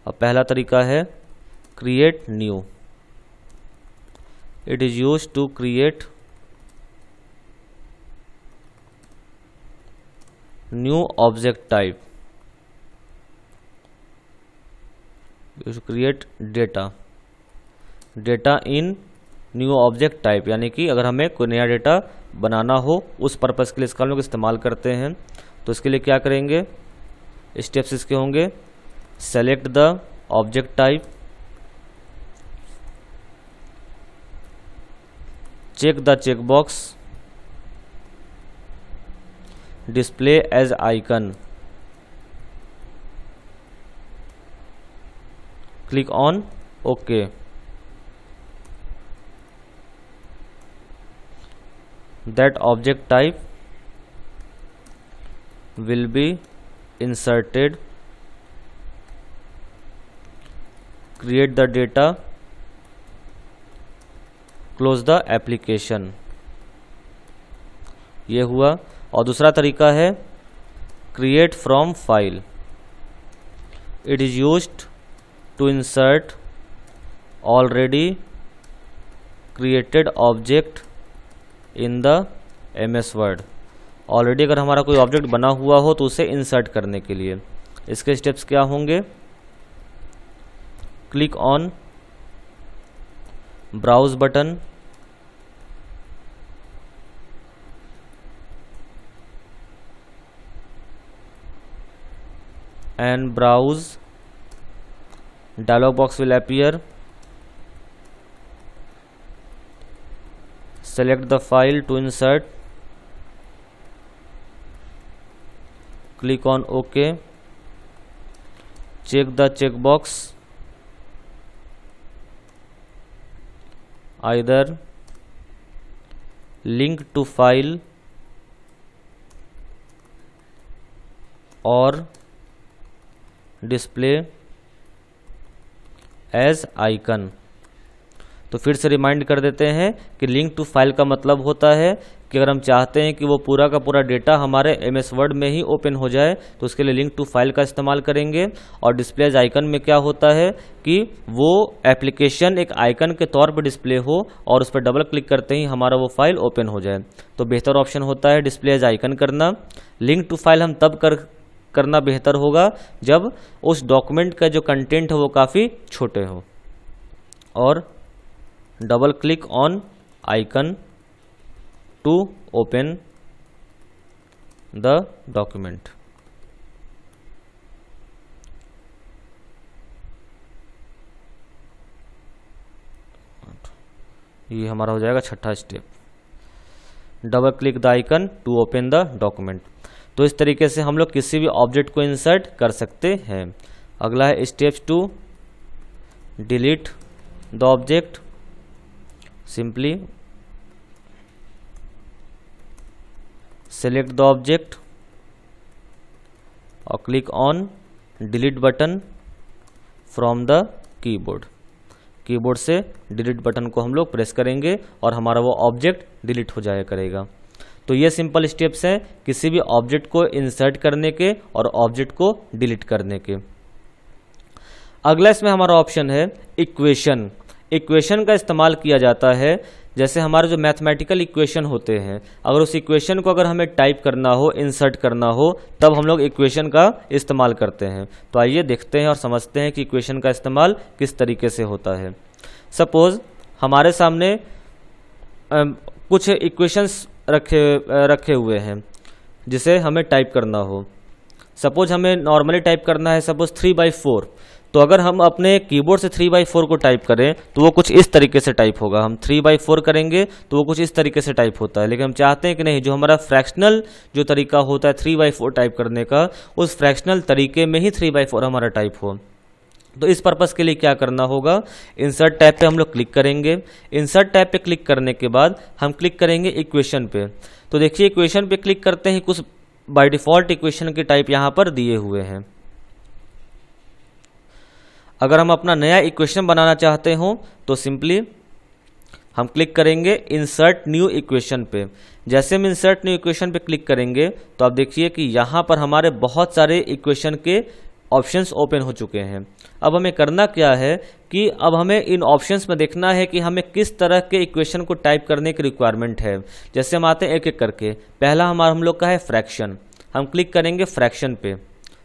अब पहला तरीका है create new. It is used to create new object type. You should create data in new object type, यानी कि अगर हमें कोई नया डेटा बनाना हो उस पर्पस के लिए इसका हम लोग इस्तेमाल करते हैं। तो इसके लिए क्या करेंगे, स्टेप्स इसके होंगे, select the object type, check the checkbox, display as icon, click on OK. That object type will be inserted. Create the data, close the application. ये हुआ। और दूसरा तरीका है create from file. It is used to insert already created object in the MS word. Already अगर हमारा कोई object बना हुआ हो तो उसे इंसर्ट करने के लिए इसके स्टेप्स क्या होंगे, click on browse button, and browse dialog box will appear. Select the file to insert, click on OK, check the checkbox, either link to file or display as icon. तो फिर से remind कर देते हैं कि link to file का मतलब होता है कि अगर हम चाहते हैं कि वो पूरा का पूरा डेटा हमारे MS वर्ड में ही ओपन हो जाए तो उसके लिए लिंक टू फाइल का इस्तेमाल करेंगे। और डिस्प्ले एज आइकन में क्या होता है कि वो एप्लीकेशन एक आइकन के तौर पर डिस्प्ले हो और उस पर डबल क्लिक करते ही हमारा वो फाइल ओपन हो जाए। तो बेहतर ऑप्शन होता है डिस्प्ले एज आइकन करना। लिंक टू फाइल हम तब करना बेहतर होगा जब उस डॉक्यूमेंट का जो कंटेंट है वो काफ़ी छोटे हो। और double click on icon to open the document. ये हमारा हो जाएगा छठा step, double click the icon to open the document. तो इस तरीके से हम लोग किसी भी ऑब्जेक्ट को इंसर्ट कर सकते हैं। अगला है steps to delete the object. Simply select the object और click on delete button from the keyboard. Keyboard से डिलीट बटन को हम लोग प्रेस करेंगे और हमारा वो ऑब्जेक्ट डिलीट हो जाया करेगा। तो ये सिंपल स्टेप्स हैं किसी भी ऑब्जेक्ट को इंसर्ट करने के और ऑब्जेक्ट को डिलीट करने के। अगला इसमें हमारा ऑप्शन है इक्वेशन। इक्वेशन का इस्तेमाल किया जाता है जैसे हमारे जो मैथमेटिकल इक्वेशन होते हैं, अगर उस इक्वेशन को अगर हमें टाइप करना हो, इंसर्ट करना हो, तब हम लोग इक्वेशन का इस्तेमाल करते हैं। तो आइए देखते हैं और समझते हैं कि इक्वेशन का इस्तेमाल किस तरीके से होता है। सपोज हमारे सामने कुछ इक्वेशंस रखे हुए हैं। जिसे हमें टाइप करना हो। सपोज हमें नॉर्मली टाइप करना है सपोज 3/4, तो अगर हम अपने कीबोर्ड से 3/4 को टाइप करें तो वो कुछ इस तरीके से टाइप होगा। हम 3/4 करेंगे तो वो कुछ इस तरीके से टाइप होता है, लेकिन हम चाहते हैं कि नहीं, जो हमारा फ्रैक्शनल जो तरीका होता है 3/4 टाइप करने का, उस फ्रैक्शनल तरीके में ही 3/4 हमारा टाइप हो। तो इस पर्पस के लिए क्या करना होगा, इंसर्ट टैब पे हम लोग क्लिक करेंगे। इंसर्ट टैब पे क्लिक करने के बाद हम क्लिक करेंगे इक्वेशन पे। तो देखिए इक्वेशन पे क्लिक करते ही कुछ बाय डिफ़ॉल्ट इक्वेशन के टाइप यहाँ पर दिए हुए हैं। अगर हम अपना नया इक्वेशन बनाना चाहते हो तो सिंपली हम क्लिक करेंगे इंसर्ट न्यू इक्वेशन पे। जैसे हम इंसर्ट न्यू इक्वेशन पे क्लिक करेंगे तो आप देखिए कि यहाँ पर हमारे बहुत सारे इक्वेशन के ऑप्शंस ओपन हो चुके हैं। अब हमें करना क्या है कि अब हमें इन ऑप्शंस में देखना है कि हमें किस तरह के इक्वेशन को टाइप करने की रिक्वायरमेंट है। जैसे हम आते हैं एक एक करके। पहला हम लोग का है फ्रैक्शन। हम क्लिक करेंगे फ्रैक्शन पे,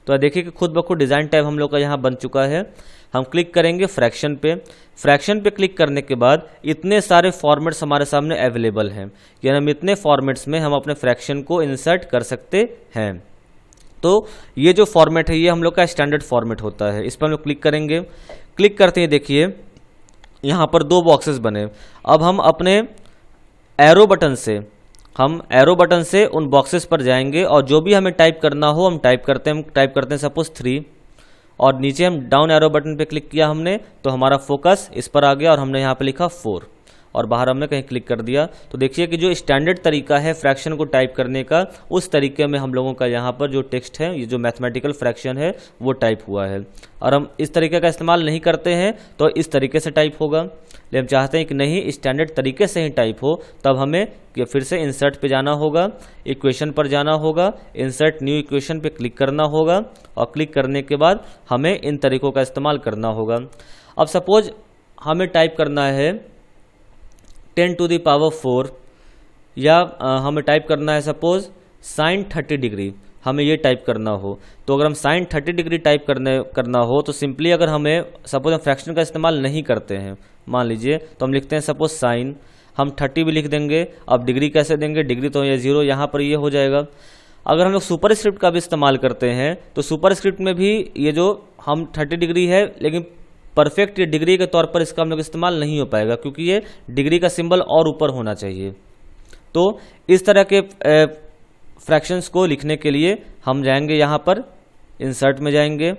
तो देखिए कि खुद ब खुद डिज़ाइन टैब हम लोग का यहाँ बन चुका है। हम क्लिक करेंगे फ्रैक्शन पे। फ्रैक्शन पे क्लिक करने के बाद इतने सारे फॉर्मेट्स हमारे सामने अवेलेबल हैं, यानी हम इतने फॉर्मेट्स में हम अपने फ्रैक्शन को इंसर्ट कर सकते हैं। तो ये जो फॉर्मेट है ये हम लोग का स्टैंडर्ड फॉर्मेट होता है। इस पर हम लोग क्लिक करेंगे। क्लिक करते ही देखिए यहाँ पर दो बॉक्सेस बने। अब हम अपने एरो बटन से उन बॉक्सेस पर जाएंगे और जो भी हमें टाइप करना हो हम टाइप करते हैं सपोज 3, और नीचे हम डाउन एरो बटन पे क्लिक किया हमने तो हमारा फोकस इस पर आ गया और हमने यहाँ पे लिखा 4 और बाहर हमने कहीं क्लिक कर दिया। तो देखिए कि जो स्टैंडर्ड तरीका है फ्रैक्शन को टाइप करने का, उस तरीके में हम लोगों का यहाँ पर जो टेक्स्ट है, ये जो मैथमेटिकल फ्रैक्शन है वो टाइप हुआ है। और हम इस तरीके का इस्तेमाल नहीं करते हैं तो इस तरीके से टाइप होगा, लेकिन हम चाहते हैं कि नहीं स्टैंडर्ड तरीके से ही टाइप हो, तब हमें फिर से इंसर्ट पे जाना होगा, इक्वेशन पर जाना होगा, इंसर्ट न्यू इक्वेशन पे क्लिक करना होगा और क्लिक करने के बाद हमें इन तरीकों का इस्तेमाल करना होगा। अब सपोज हमें टाइप करना है 10⁴, या हमें टाइप करना है सपोज sin 30 डिग्री, हमें ये टाइप करना हो। तो अगर हम sin 30 डिग्री टाइप करना हो तो सिंपली अगर हमें सपोज हम फ्रैक्शन का इस्तेमाल नहीं करते हैं, मान लीजिए, तो हम लिखते हैं सपोज साइन, हम 30 भी लिख देंगे। अब डिग्री कैसे देंगे, डिग्री तो ये 0 यहाँ पर ये हो जाएगा। अगर हम लोग सुपर स्क्रिप्ट का भी इस्तेमाल करते हैं तो सुपर स्क्रिप्ट में भी ये जो हम 30 डिग्री है, लेकिन परफेक्ट डिग्री के तौर पर इसका हम लोग इस्तेमाल नहीं हो पाएगा क्योंकि ये डिग्री का सिंबल और ऊपर होना चाहिए। तो इस तरह के फ्रैक्शंस को लिखने के लिए हम जाएंगे यहाँ पर इंसर्ट में जाएंगे,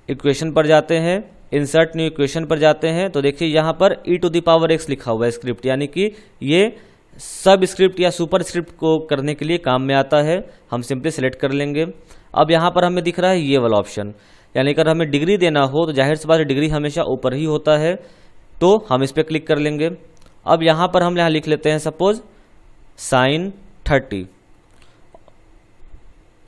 इक्वेशन पर जाते हैं, इंसर्ट न्यू इक्वेशन पर जाते हैं। तो देखिए यहाँ पर e⁻x लिखा हुआ है स्क्रिप्ट, यानी कि ये सब स्क्रिप्ट या सुपर स्क्रिप्ट को करने के लिए काम में आता है। हम सिंपली सेलेक्ट कर लेंगे। अब यहाँ पर हमें दिख रहा है ये वाला ऑप्शन, यानी अगर हमें डिग्री देना हो तो जाहिर सी बात है डिग्री हमेशा ऊपर ही होता है, तो हम इस पर क्लिक कर लेंगे। अब यहाँ पर हम यहाँ लिख लेते हैं सपोज sin 30,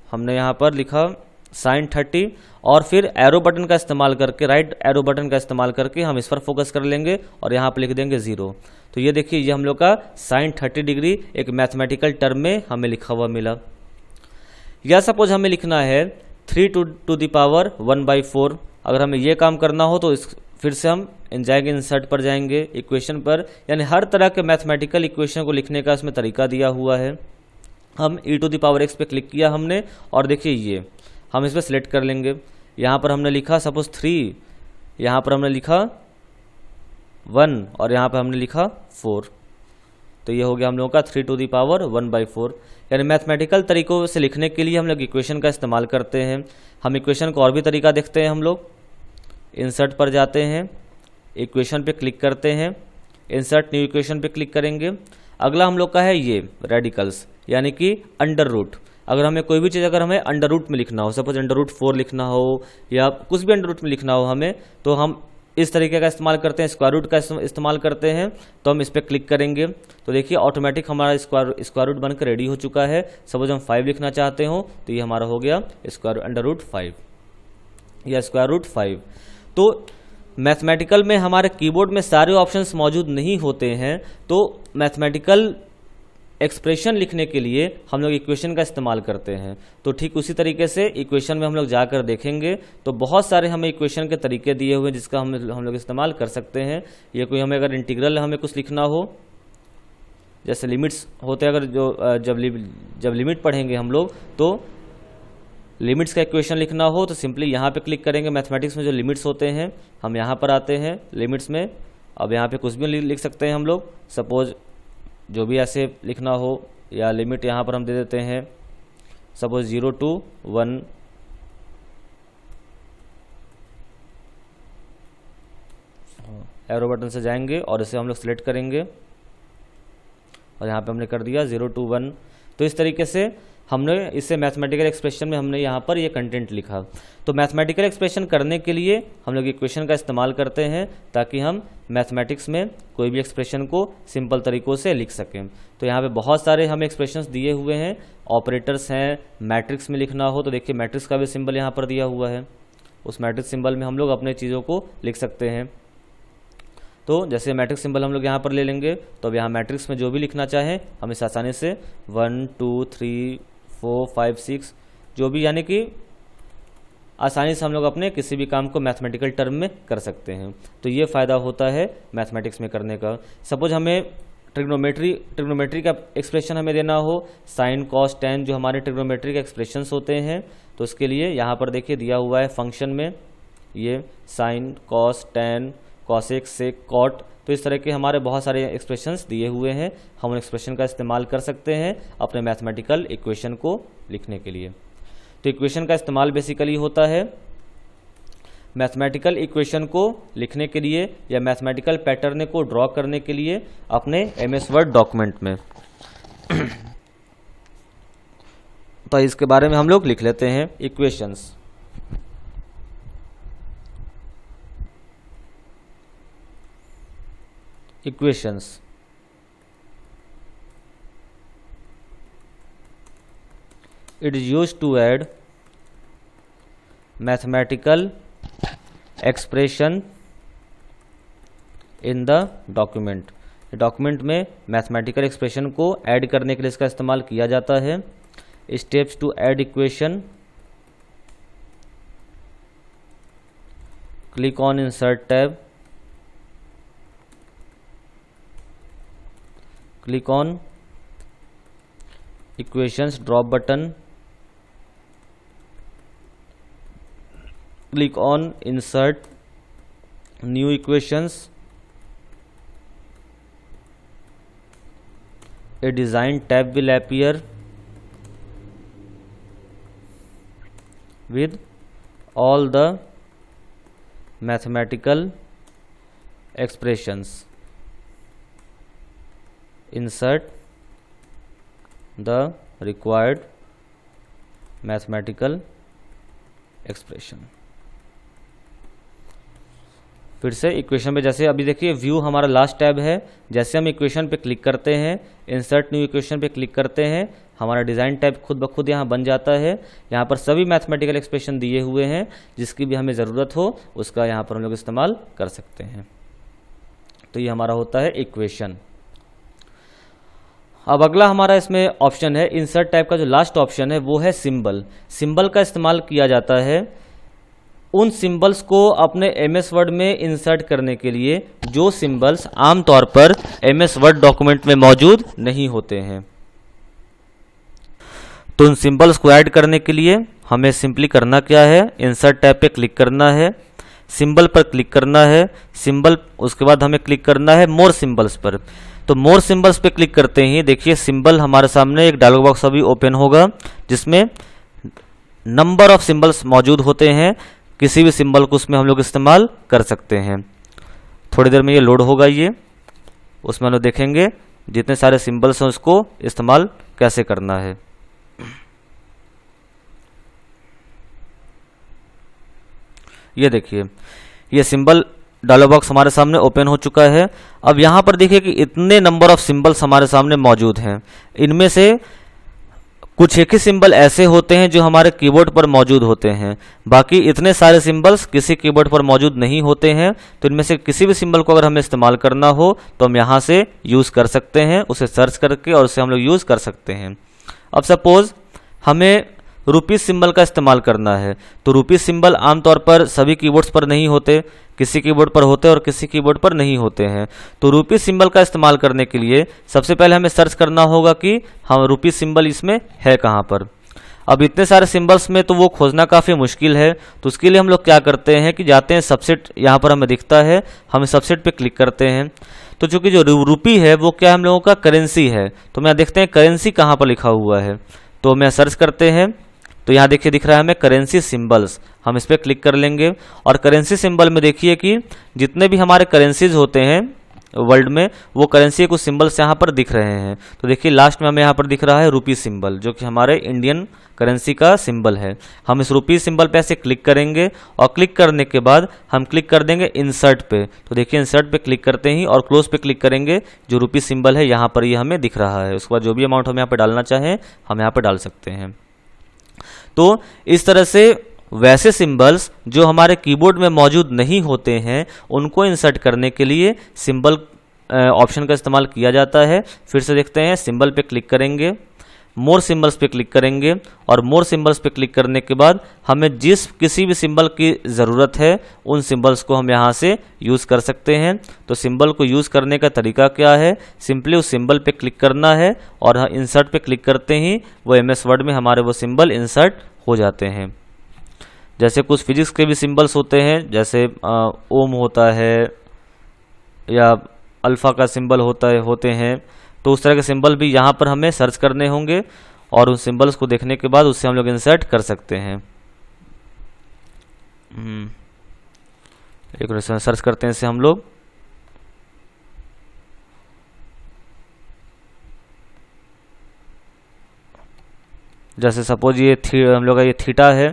हमने यहाँ पर लिखा sin 30 और फिर एरो बटन का इस्तेमाल करके, राइट एरो बटन का इस्तेमाल करके हम इस पर फोकस कर लेंगे और यहाँ पर लिख देंगे 0। तो ये देखिए ये हम लोग का sin 30 डिग्री एक मैथमेटिकल टर्म में हमें लिखा हुआ मिला। या सपोज हमें लिखना है 3⁴ अगर हमें ये काम करना हो तो फिर से हम जाएंगे इंसर्ट पर जाएंगे, इक्वेशन पर, यानी हर तरह के मैथमेटिकल इक्वेशन को लिखने का इसमें तरीका दिया हुआ है। हम e⁻x पे क्लिक किया हमने और देखिए ये हम इस पर सिलेक्ट कर लेंगे। यहाँ पर हमने लिखा सपोज 3, यहाँ पर हमने लिखा 1 और यहाँ पर हमने लिखा 4। तो ये हो गया हम लोगों का 3⁴ यानी मैथमेटिकल तरीकों से लिखने के लिए हम लोग इक्वेशन का इस्तेमाल करते हैं। हम इक्वेशन को और भी तरीका देखते हैं। हम लोग इंसर्ट पर जाते हैं, इक्वेशन पे क्लिक करते हैं, इंसर्ट न्यू इक्वेशन पे क्लिक करेंगे। अगला हम लोग का है ये रेडिकल्स, यानी कि अंडर रूट। अगर हमें कोई भी चीज़ अगर हमें अंडर रूट में लिखना हो, सपोज √4 लिखना हो या कुछ भी अंडर रूट में लिखना हो हमें, तो हम इस तरीके का इस्तेमाल करते हैं, स्क्वायर रूट का इस्तेमाल करते हैं। तो हम इस पर क्लिक करेंगे तो देखिए ऑटोमेटिक हमारा स्क्वायर रूट बनकर रेडी हो चुका है। सपोज हम 5 लिखना चाहते हो तो ये हमारा हो गया √5 या √5। तो मैथमेटिकल में हमारे कीबोर्ड में सारे ऑप्शंस मौजूद नहीं होते हैं, तो मैथमेटिकल एक्सप्रेशन लिखने के लिए हम लोग इक्वेशन का इस्तेमाल करते हैं। तो ठीक उसी तरीके से इक्वेशन में हम लोग जाकर देखेंगे तो बहुत सारे हमें इक्वेशन के तरीके दिए हुए हैं जिसका हम लोग इस्तेमाल कर सकते हैं। ये कोई हमें अगर इंटीग्रल हमें कुछ लिखना हो जैसे लिमिट्स होते हैं, अगर जो जब लिमिट पढ़ेंगे हम लोग तो लिमिट्स का इक्वेशन लिखना हो तो सिंपली यहाँ पे क्लिक करेंगे। मैथमेटिक्स में जो लिमिट्स होते हैं हम यहाँ पर आते हैं लिमिट्स में। अब यहाँ पे कुछ भी लिख सकते हैं हम लोग, सपोज जो भी ऐसे लिखना हो, या लिमिट यहाँ पर हम दे देते हैं सपोज 0 to 1। एरो बटन से जाएंगे और इसे हम लोग सिलेक्ट करेंगे और यहाँ पे हमने कर दिया 0 to 1। तो इस तरीके से हमने इसे मैथमेटिकल एक्सप्रेशन में हमने यहाँ पर ये कंटेंट लिखा। तो मैथमेटिकल एक्सप्रेशन करने के लिए हम लोग इक्वेशन का इस्तेमाल करते हैं ताकि हम मैथमेटिक्स में कोई भी एक्सप्रेशन को सिंपल तरीक़ों से लिख सकें। तो यहाँ पे बहुत सारे हमें एक्सप्रेशंस दिए हुए हैं, ऑपरेटर्स हैं। मैट्रिक्स में लिखना हो तो देखिए मैट्रिक्स का भी सिंबल यहाँ पर दिया हुआ है, उस मैट्रिक्स सिंबल में हम लोग अपने चीज़ों को लिख सकते हैं। तो जैसे मैट्रिक्स सिंबल हम लोग यहाँ पर ले लेंगे तो अब यहाँ मैट्रिक्स में जो भी लिखना चाहें हम इस आसानी से 1 2 3 4 5 6 जो भी, यानी कि आसानी से हम लोग अपने किसी भी काम को मैथमेटिकल टर्म में कर सकते हैं। तो ये फ़ायदा होता है मैथमेटिक्स में करने का। सपोज हमें ट्रिग्नोमेट्री का एक्सप्रेशन हमें देना हो, साइन कॉस टेन जो हमारे ट्रिग्नोमेट्री के एक्सप्रेशंस होते हैं, तो उसके लिए यहाँ पर देखिए दिया हुआ है फंक्शन में ये sine cos tan cosec sec cot. तो इस तरह के हमारे बहुत सारे एक्सप्रेशंस दिए हुए हैं, हम उन एक्सप्रेशन का इस्तेमाल कर सकते हैं अपने मैथमेटिकल इक्वेशन को लिखने के लिए। तो इक्वेशन का इस्तेमाल बेसिकली होता है मैथमेटिकल इक्वेशन को लिखने के लिए या मैथमेटिकल पैटर्न को ड्रॉ करने के लिए अपने MS वर्ड डॉक्यूमेंट में। तो इसके बारे में हम लोग लिख लेते हैं equations. Equations it is used to add mathematical expression in the document। Document में मैथमेटिकल एक्सप्रेशन को ऐड करने के लिए इसका इस्तेमाल किया जाता है। Steps to add equation, click on insert tab, click on equations drop button, click on insert new equations, a design tab will appear with all the mathematical expressions। Insert the required mathematical expression। फिर से equation पे जैसे अभी देखिए view हमारा last tab है, जैसे हम इक्वेशन पे क्लिक करते हैं, इंसर्ट न्यू इक्वेशन पे क्लिक करते हैं, हमारा डिज़ाइन टैब खुद ब खुद यहाँ बन जाता है। यहाँ पर सभी मैथमेटिकल एक्सप्रेशन दिए हुए हैं, जिसकी भी हमें ज़रूरत हो उसका यहाँ पर हम लोग इस्तेमाल कर सकते हैं। तो ये हमारा होता है इक्वेशन। अब अगला हमारा इसमें ऑप्शन है इंसर्ट टाइप का, जो लास्ट ऑप्शन है वो है सिंबल। सिंबल का इस्तेमाल किया जाता है उन सिंबल्स को अपने MS वर्ड में इंसर्ट करने के लिए जो सिंबल्स आमतौर पर MS वर्ड डॉक्यूमेंट में मौजूद नहीं होते हैं। तो उन सिंबल्स को ऐड करने के लिए हमें सिंपली करना क्या है, इंसर्ट टैब पे क्लिक करना है, सिंबल पर क्लिक करना है, सिंबल उसके बाद हमें क्लिक करना है मोर सिंबल्स पर। तो मोर सिंबल्स पे क्लिक करते ही देखिए सिंबल हमारे सामने एक डायलॉग बॉक्स अभी ओपन होगा जिसमें नंबर ऑफ सिंबल्स मौजूद होते हैं। किसी भी सिंबल को उसमें हम लोग इस्तेमाल कर सकते हैं। थोड़ी देर में ये लोड होगा, ये उसमें हम लोग देखेंगे जितने सारे सिंबल्स हैं उसको इस्तेमाल कैसे करना है। ये देखिए ये सिंबल डायलॉग बॉक्स हमारे सामने ओपन हो चुका है। अब यहाँ पर देखिए कि इतने नंबर ऑफ सिंबल्स हमारे सामने मौजूद हैं। इनमें से कुछ एक ही सिंबल ऐसे होते हैं जो हमारे कीबोर्ड पर मौजूद होते हैं, बाकी इतने सारे सिंबल्स किसी कीबोर्ड पर मौजूद नहीं होते हैं। तो इनमें से किसी भी सिंबल को अगर हमें इस्तेमाल करना हो तो हम यहाँ से यूज़ कर सकते हैं, उसे सर्च करके और उसे हम लोग यूज़ कर सकते हैं। अब सपोज़ हमें तो रुपीस सिंबल का इस्तेमाल करना है। तो रुपीस सिंबल आमतौर पर सभी कीबोर्ड्स पर नहीं होते, किसी कीबोर्ड पर होते हैं और किसी कीबोर्ड पर नहीं होते हैं। तो रुपीस सिंबल का इस्तेमाल करने के लिए सबसे पहले हमें सर्च करना होगा कि हम रुपीस सिंबल इसमें है कहाँ पर। अब इतने सारे सिंबल्स में तो वो खोजना काफ़ी मुश्किल है, तो उसके लिए हम लोग क्या करते हैं कि जाते हैं सबसेट, यहाँ पर हमें दिखता है, हम सबसेट पे क्लिक करते हैं। तो चूंकि जो रुपी है वो क्या हम लोगों का करेंसी है, तो मैं देखते हैं करेंसी कहाँ पर लिखा हुआ है। तो मैं सर्च करते हैं, तो यहाँ देखिए दिख रहा है हमें करेंसी सिंबल्स, हम इस पर क्लिक कर लेंगे। और करेंसी सिंबल में देखिए कि जितने भी हमारे करेंसीज होते हैं वर्ल्ड में, वो करेंसी के कुछ सिंबल्स यहाँ पर दिख रहे हैं। तो देखिए लास्ट में हमें यहाँ पर दिख रहा है रुपी सिंबल, जो कि हमारे इंडियन करेंसी का सिंबल है। हम इस रुपी सिंबल पे ऐसे क्लिक करेंगे और क्लिक करने के बाद हम क्लिक कर देंगे इंसर्ट पे। तो देखिए इंसर्ट पे क्लिक करते ही और क्लोज पे क्लिक करेंगे, जो रुपी सिंबल है यहाँ पर ये हमें दिख रहा है। उसके बाद जो भी अमाउंट हम यहाँ पर डालना चाहें हम यहाँ पर डाल सकते हैं। तो इस तरह से वैसे सिंबल्स जो हमारे कीबोर्ड में मौजूद नहीं होते हैं उनको इंसर्ट करने के लिए सिंबल ऑप्शन का इस्तेमाल किया जाता है। फिर से देखते हैं, सिंबल पे क्लिक करेंगे, मोर सिंबल्स पे क्लिक करेंगे और मोर सिंबल्स पे क्लिक करने के बाद हमें जिस किसी भी सिंबल की ज़रूरत है उन सिंबल्स को हम यहाँ से यूज़ कर सकते हैं। तो सिंबल को यूज़ करने का तरीका क्या है, सिंपली उस सिंबल पे क्लिक करना है और इंसर्ट पे क्लिक करते ही वो MS वर्ड में हमारे वो सिंबल इंसर्ट हो जाते हैं। जैसे कुछ फिजिक्स के भी सिंबल्स होते हैं, जैसे ओम होता है या अल्फ़ा का सिंबल होते हैं, तो उस तरह के सिंबल भी यहाँ पर हमें सर्च करने होंगे और उन सिंबल्स को देखने के बाद उससे हम लोग इंसर्ट कर सकते हैं। एक मिनट सर्च करते हैं इसे हम लोग। जैसे सपोज ये हम लोग का ये थीटा है,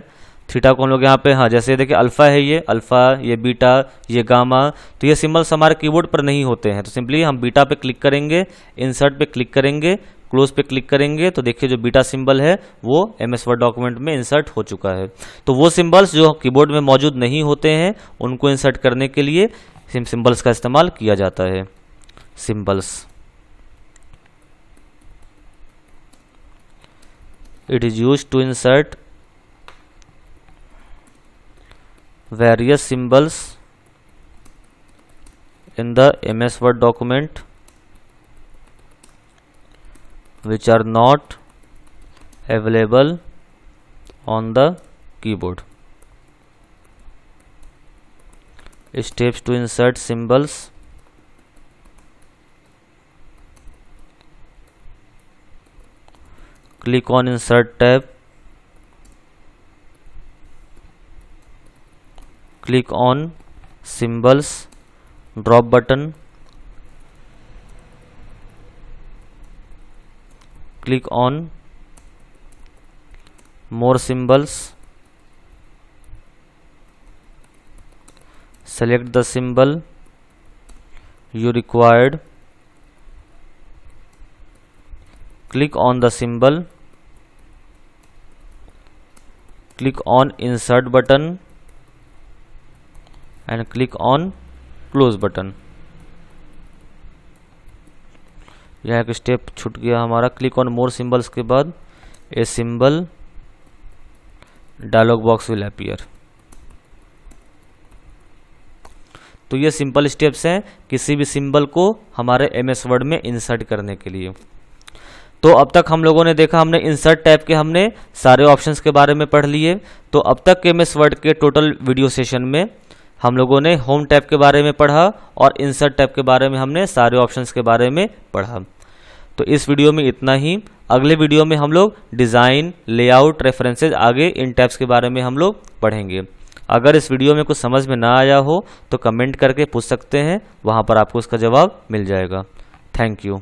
थीटा को हम लोग यहाँ पे, हाँ जैसे देखिए अल्फ़ा है, ये अल्फ़ा, ये बीटा, ये गामा, तो ये सिंबल्स हमारे कीबोर्ड पर नहीं होते हैं। तो सिंपली हम बीटा पे क्लिक करेंगे, इंसर्ट पे क्लिक करेंगे, क्लोज पे क्लिक करेंगे, तो देखिए जो बीटा सिंबल है वो MS वर्ड डॉक्यूमेंट में इंसर्ट हो चुका है। तो वो सिंबल्स जो कीबोर्ड में मौजूद नहीं होते हैं उनको इंसर्ट करने के लिए सिंबल्स का इस्तेमाल किया जाता है। Symbols, it is used to insert various symbols in the MS Word document which are not available on the keyboard. Steps to insert symbols: click on Insert tab, click on Symbols drop button, click on More Symbols, select the symbol you required, click on the symbol, click on Insert button and click on Close button। यह एक step छूट गया हमारा। Click on more symbols के बाद a symbol dialog box will appear. तो ये simple steps हैं किसी भी सिंबल को हमारे MS वर्ड में इंसर्ट करने के लिए। तो अब तक हम लोगों ने देखा, हमने इंसर्ट टैब के हमने सारे ऑप्शंस के बारे में पढ़ लिए। तो अब तक के MS वर्ड के टोटल वीडियो सेशन में हम लोगों ने होम टैब के बारे में पढ़ा और इंसर्ट टैब के बारे में हमने सारे ऑप्शंस के बारे में पढ़ा। तो इस वीडियो में इतना ही। अगले वीडियो में हम लोग डिज़ाइन, लेआउट, रेफरेंसेज, आगे इन टैब्स के बारे में हम लोग पढ़ेंगे। अगर इस वीडियो में कुछ समझ में ना आया हो तो कमेंट करके पूछ सकते हैं, वहाँ पर आपको उसका जवाब मिल जाएगा। Thank you.